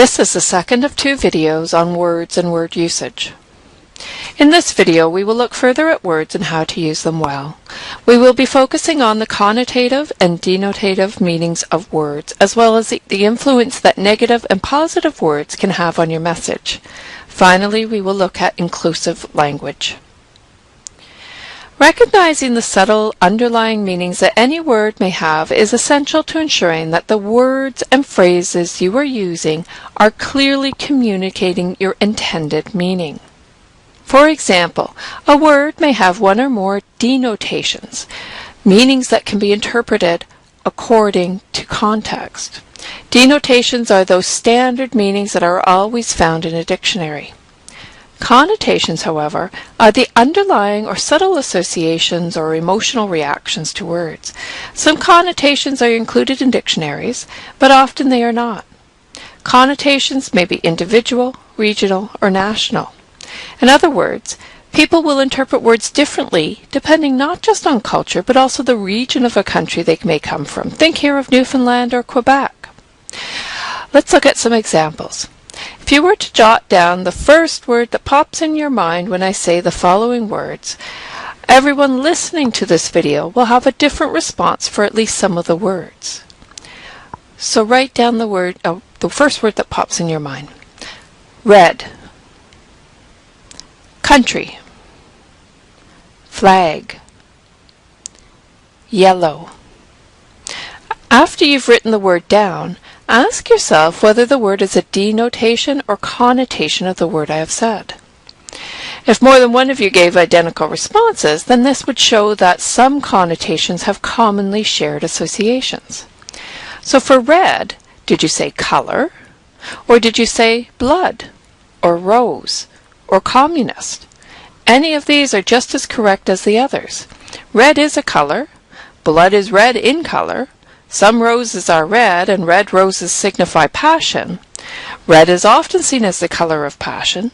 This is the second of two videos on words and word usage. In this video, we will look further at words and how to use them well. We will be focusing on the connotative and denotative meanings of words, as well as the influence that negative and positive words can have on your message. Finally, we will look at inclusive language. Recognizing the subtle underlying meanings that any word may have is essential to ensuring that the words and phrases you are using are clearly communicating your intended meaning. For example, a word may have one or more denotations, meanings that can be interpreted according to context. Denotations are those standard meanings that are always found in a dictionary. Connotations, however, are the underlying or subtle associations or emotional reactions to words. Some connotations are included in dictionaries, but often they are not. Connotations may be individual, regional, or national. In other words, people will interpret words differently depending not just on culture, but also the region of a country they may come from. Think here of Newfoundland or Quebec. Let's look at some examples. If you were to jot down the first word that pops in your mind when I say the following words, everyone listening to this video will have a different response for at least some of the words. So write down the first word that pops in your mind. Red, country, flag, yellow. After you've written the word down, ask yourself whether the word is a denotation or connotation of the word I have said. If more than one of you gave identical responses, then this would show that some connotations have commonly shared associations. So for red, did you say color? Or did you say blood? Or rose? Or communist? Any of these are just as correct as the others. Red is a color. Blood is red in color. Some roses are red, and red roses signify passion. Red is often seen as the color of passion.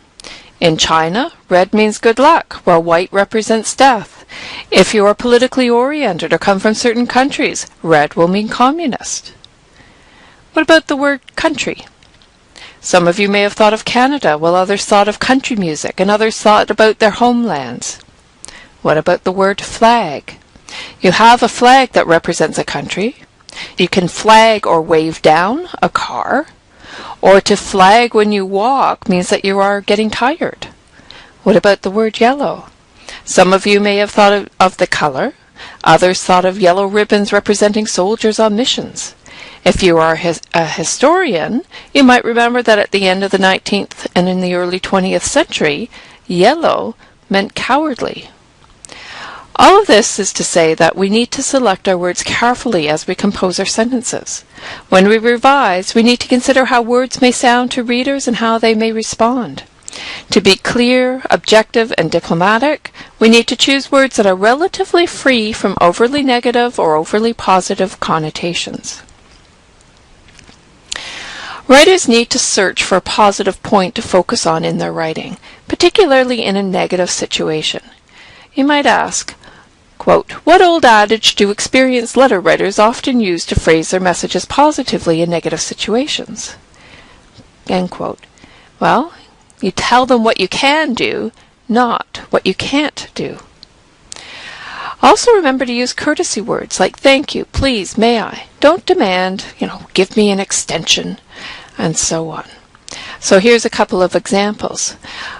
In China, red means good luck, while white represents death. If you are politically oriented or come from certain countries, red will mean communist. What about the word country? Some of you may have thought of Canada, while others thought of country music, and others thought about their homelands. What about the word flag? You have a flag that represents a country. You can flag or wave down a car, or to flag when you walk means that you are getting tired. What about the word yellow? Some of you may have thought of the color. Others thought of yellow ribbons representing soldiers on missions. If you are a historian, you might remember that at the end of the 19th and in the early 20th century, yellow meant cowardly. All of this is to say that we need to select our words carefully as we compose our sentences. When we revise, we need to consider how words may sound to readers and how they may respond. To be clear, objective, and diplomatic, we need to choose words that are relatively free from overly negative or overly positive connotations. Writers need to search for a positive point to focus on in their writing, particularly in a negative situation. You might ask, quote, what old adage do experienced letter writers often use to phrase their messages positively in negative situations? End quote. Well, you tell them what you can do, not what you can't do. Also remember to use courtesy words like thank you, please, may I. Don't demand, give me an extension, and so on. So here's a couple of examples.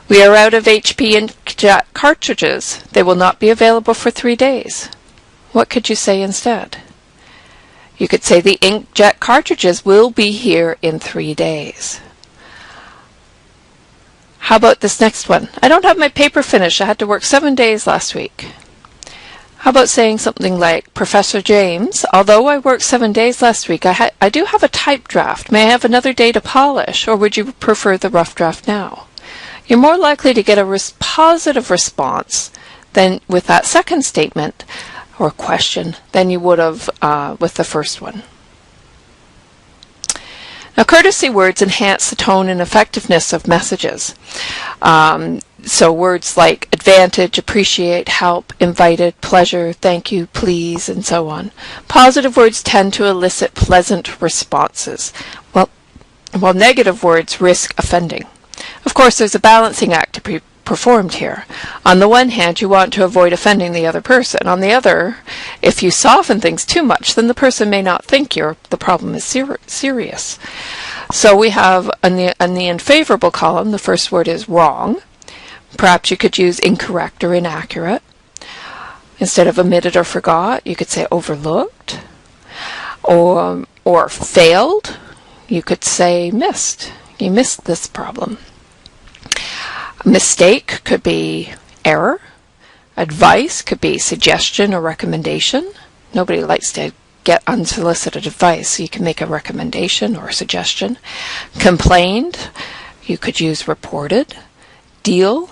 We are out of HP inkjet cartridges. They will not be available for 3 days. What could you say instead? You could say the inkjet cartridges will be here in 3 days. How about this next one? I don't have my paper finished. I had to work 7 days last week. How about saying something like, Professor James, although I worked 7 days last week, I do have a type draft. May I have another day to polish, or would you prefer the rough draft now? You're more likely to get a positive response than with that second statement or question than you would have with the first one. Now, courtesy words enhance the tone and effectiveness of messages. So words like advantage, appreciate, help, invited, pleasure, thank you, please, and so on. Positive words tend to elicit pleasant responses. Well, while negative words risk offending. Of course, there's a balancing act to be performed here. On the one hand, you want to avoid offending the other person. On the other, if you soften things too much, then the person may not think the problem is serious. So we have in the unfavorable column, the first word is wrong. Perhaps you could use incorrect or inaccurate. Instead of omitted or forgot, you could say overlooked. Or failed, you could say missed. You missed this problem. Mistake could be error. Advice could be suggestion or recommendation. Nobody likes to get unsolicited advice, so you can make a recommendation or a suggestion. Complained, you could use reported. Deal,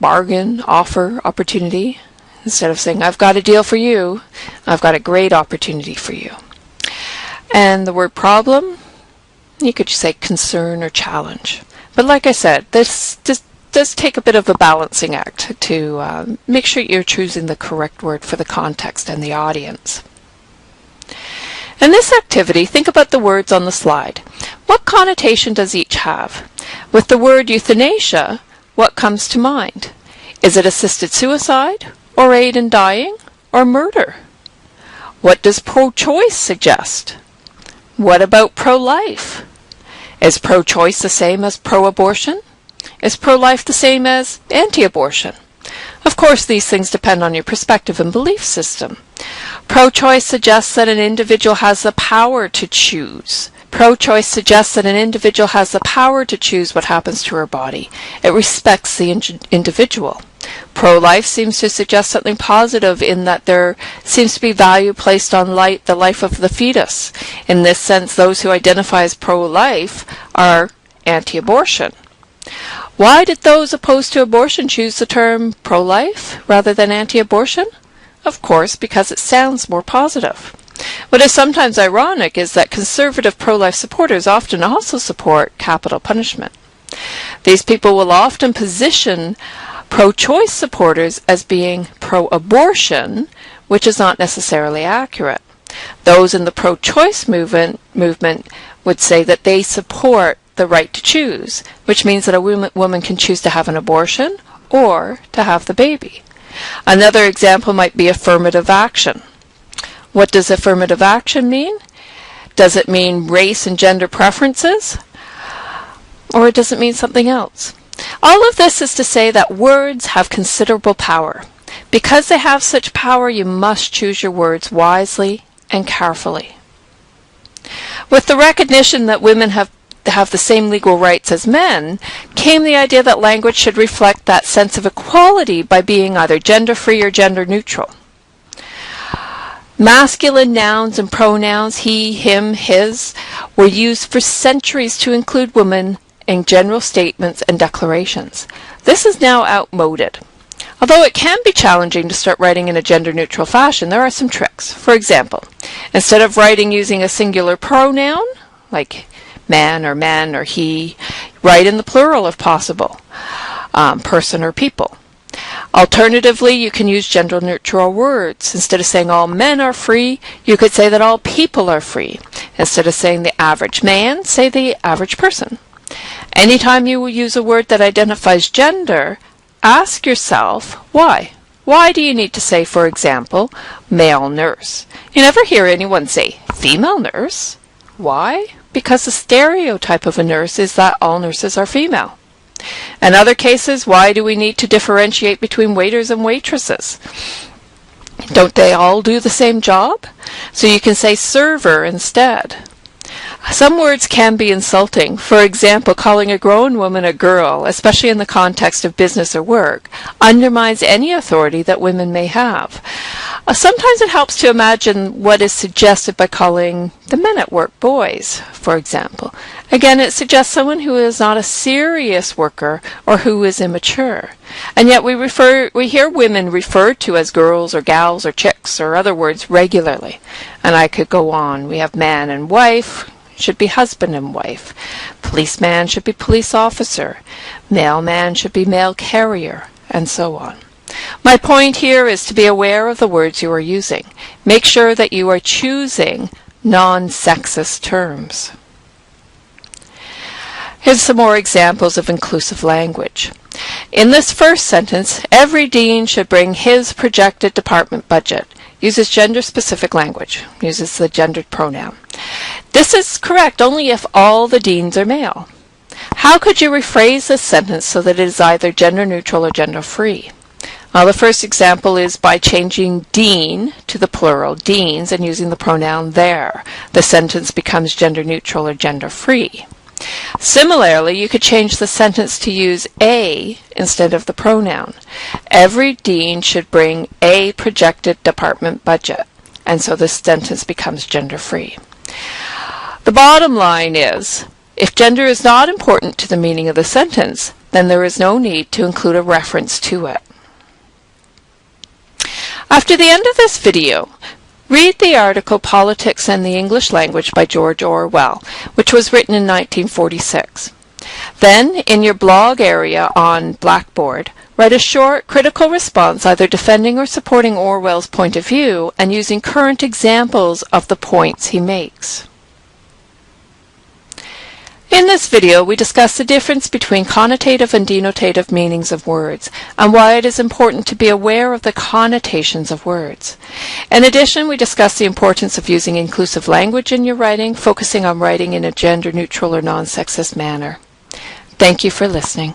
bargain, offer, opportunity. Instead of saying, I've got a deal for you, I've got a great opportunity for you. And the word problem, you could say concern or challenge. But like I said, this does take a bit of a balancing act to make sure you're choosing the correct word for the context and the audience. In this activity, think about the words on the slide. What connotation does each have? With the word euthanasia, what comes to mind? Is it assisted suicide, or aid in dying, or murder? What does pro-choice suggest? What about pro-life? Is pro-choice the same as pro-abortion? Is pro-life the same as anti-abortion? Of course, these things depend on your perspective and belief system. Pro-choice suggests that an individual has the power to choose. Pro-choice suggests that an individual has the power to choose what happens to her body. It respects the individual. Pro-life seems to suggest something positive in that there seems to be value placed on the life of the fetus. In this sense, those who identify as pro-life are anti-abortion. Why did those opposed to abortion choose the term pro-life rather than anti-abortion? Of course, because it sounds more positive. What is sometimes ironic is that conservative pro-life supporters often also support capital punishment. These people will often position pro-choice supporters as being pro-abortion, which is not necessarily accurate. Those in the pro-choice movement would say that they support the right to choose, which means that a woman can choose to have an abortion or to have the baby. Another example might be affirmative action. What does affirmative action mean? Does it mean race and gender preferences? Or does it mean something else? All of this is to say that words have considerable power. Because they have such power, you must choose your words wisely and carefully. With the recognition that women have the same legal rights as men, came the idea that language should reflect that sense of equality by being either gender-free or gender-neutral. Masculine nouns and pronouns, he, him, his, were used for centuries to include women in general statements and declarations. This is now outmoded. Although it can be challenging to start writing in a gender-neutral fashion, there are some tricks. For example, instead of writing using a singular pronoun, like man or he, write in the plural if possible, person or people. Alternatively, you can use gender-neutral words. Instead of saying all men are free, you could say that all people are free. Instead of saying the average man, say the average person. Anytime you will use a word that identifies gender, ask yourself why. Why do you need to say, for example, male nurse? You never hear anyone say female nurse. Why? Because the stereotype of a nurse is that all nurses are female. In other cases, why do we need to differentiate between waiters and waitresses? Don't they all do the same job? So you can say server instead. Some words can be insulting. For example, calling a grown woman a girl, especially in the context of business or work, undermines any authority that women may have. Sometimes it helps to imagine what is suggested by calling the men at work boys, for example. Again, it suggests someone who is not a serious worker or who is immature. And yet we hear women referred to as girls or gals or chicks or other words regularly. And I could go on. We have man and wife, should be husband and wife. Policeman should be police officer. Mailman should be mail carrier, and so on. My point here is to be aware of the words you are using. Make sure that you are choosing non-sexist terms. Here's some more examples of inclusive language. In this first sentence, every dean should bring his projected department budget. Uses gender-specific language, uses the gendered pronoun. This is correct only if all the deans are male. How could you rephrase this sentence so that it is either gender-neutral or gender-free? Well, the first example is by changing dean to the plural, deans, and using the pronoun their. The sentence becomes gender-neutral or gender-free. Similarly, you could change the sentence to use a instead of the pronoun. Every dean should bring a projected department budget, and so this sentence becomes gender-free. The bottom line is, if gender is not important to the meaning of the sentence, then there is no need to include a reference to it. After the end of this video, read the article Politics and the English Language by George Orwell, which was written in 1946. Then, in your blog area on Blackboard, write a short, critical response either defending or supporting Orwell's point of view and using current examples of the points he makes. In this video, we discuss the difference between connotative and denotative meanings of words, and why it is important to be aware of the connotations of words. In addition, we discuss the importance of using inclusive language in your writing, focusing on writing in a gender-neutral or non-sexist manner. Thank you for listening.